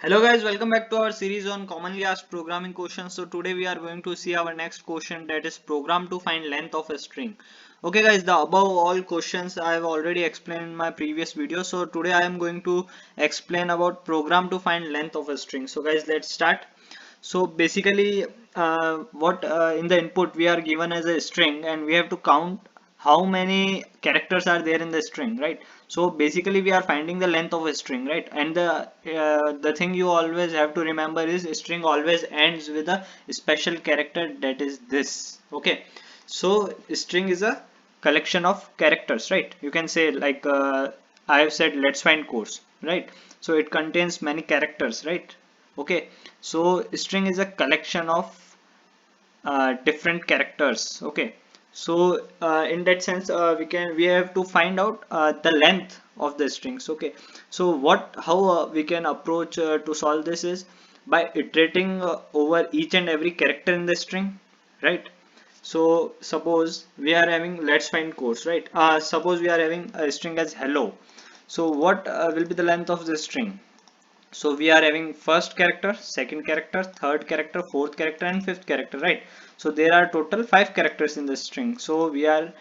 Hello guys, welcome back to our series on commonly asked programming questions. So today we are going to see our next question, that is program to find length of a string. Okay guys, the above all questions I have already explained in my previous video. So today I am going to explain about program to find length of a string. So guys, let's start. So basically what in the input we are given as a string and we have to count how many characters are there in the string, right? So basically we are finding the length of a string, right? And the thing you always have to remember is a string always ends with a special character, that is this. Okay, so string is a collection of characters, right? You can say like I have said let's find course, right? So it contains many characters, right? Okay, so string is a collection of different characters. Okay, so in that sense we have to find out the length of the strings. Okay, so how we can approach to solve this is by iterating over each and every character in the string, right? So suppose we are having let's find course, right? Suppose we are having a string as hello. So what will be the length of the string? So we are having first character, second character, third character, fourth character and fifth character, right? So there are total 5 characters in the string. So we are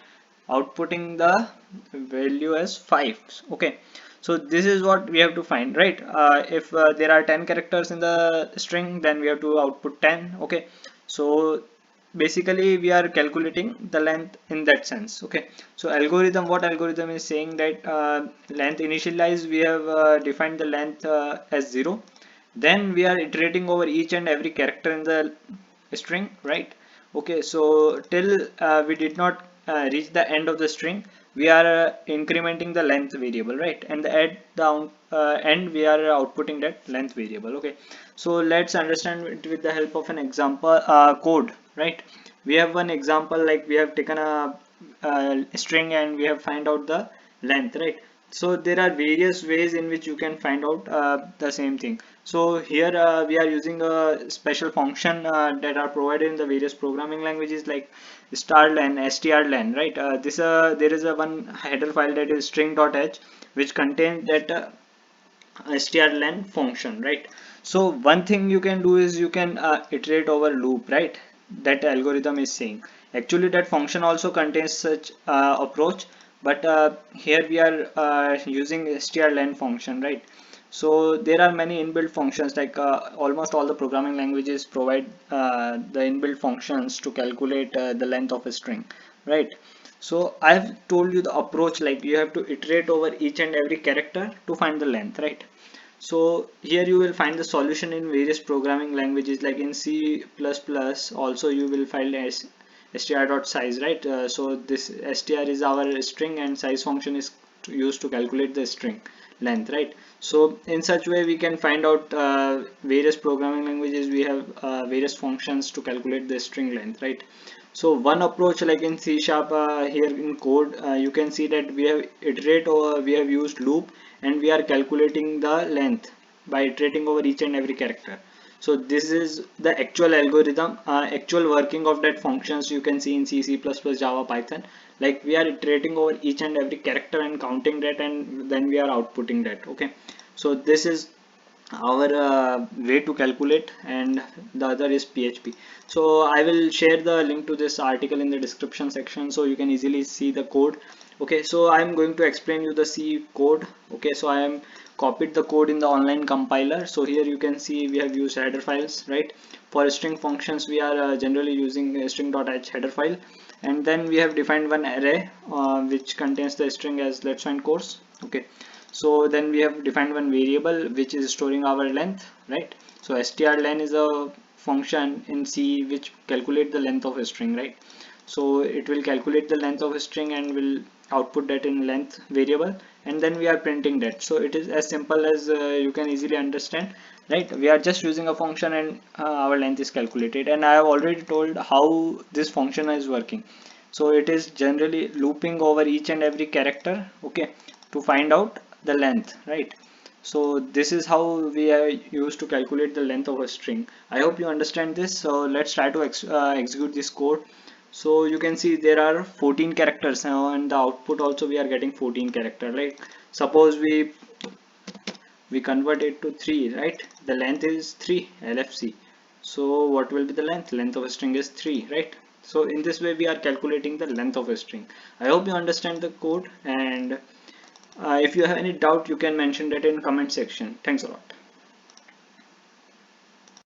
outputting the value as 5. Okay, so this is what we have to find, right? If there are 10 characters in the string, then we have to output 10. Okay, so basically we are calculating the length in that sense. Okay, so algorithm, what algorithm is saying that length initialize, we have defined the length as 0, then we are iterating over each and every character in the string, right? Okay, so till we did not reach the end of the string, we are incrementing the length variable, right? And at the end we are outputting that length variable. Okay, so let's understand it with the help of an example code, right? We have one example, like we have taken a string and we have find out the length, right? So there are various ways in which you can find out the same thing. So here we are using a special function that are provided in the various programming languages like starlen, strlen, right? There is a one header file, that is string.h, which contains that strlen function, right? So one thing you can do is you can iterate over loop, right? That algorithm is saying actually that function also contains such approach, but here we are using strlen function, right? So there are many inbuilt functions, like almost all the programming languages provide the inbuilt functions to calculate the length of a string, right? So I've told you the approach, like you have to iterate over each and every character to find the length, right? So here you will find the solution in various programming languages, like in C++. Also you will find as str.size, right? So this str is our string and size function is used to calculate the string length, right? So in such way we can find out various programming languages, we have various functions to calculate the string length, right? So one approach, like in C sharp, here in code you can see that we have iterate over, we have used loop, and we are calculating the length by iterating over each and every character. So this is the actual algorithm, actual working of that functions you can see in C, C++, Java, Python. Like we are iterating over each and every character and counting that, and then we are outputting that. Okay, so this is our way to calculate, and the other is PHP. So I will share the link to this article in the description section so you can easily see the code. Okay, so I'm going to explain you the C code. Okay, so I am copied the code in the online compiler. So here you can see we have used header files, right? For string functions we are generally using a string.h header file, and then we have defined one array which contains the string as let's find course. Okay, so then we have defined one variable which is storing our length, right? So strlen is a function in C which calculate the length of a string, right? So it will calculate the length of a string and will output that in length variable, and then we are printing that. So it is as simple as you can easily understand, right? We are just using a function and our length is calculated, and I have already told how this function is working. So it is generally looping over each and every character, okay, to find out the length, right? So this is how we are used to calculate the length of a string. I hope you understand this. So let's try to execute this code. So you can see there are 14 characters now, and the output also we are getting 14 character, right? Suppose we we convert it to 3, right? The length is 3 LFC. So what will be the length of a string is 3, right? So in this way we are calculating the length of a string. I hope you understand the code, and if you have any doubt you can mention that in comment section. Thanks a lot.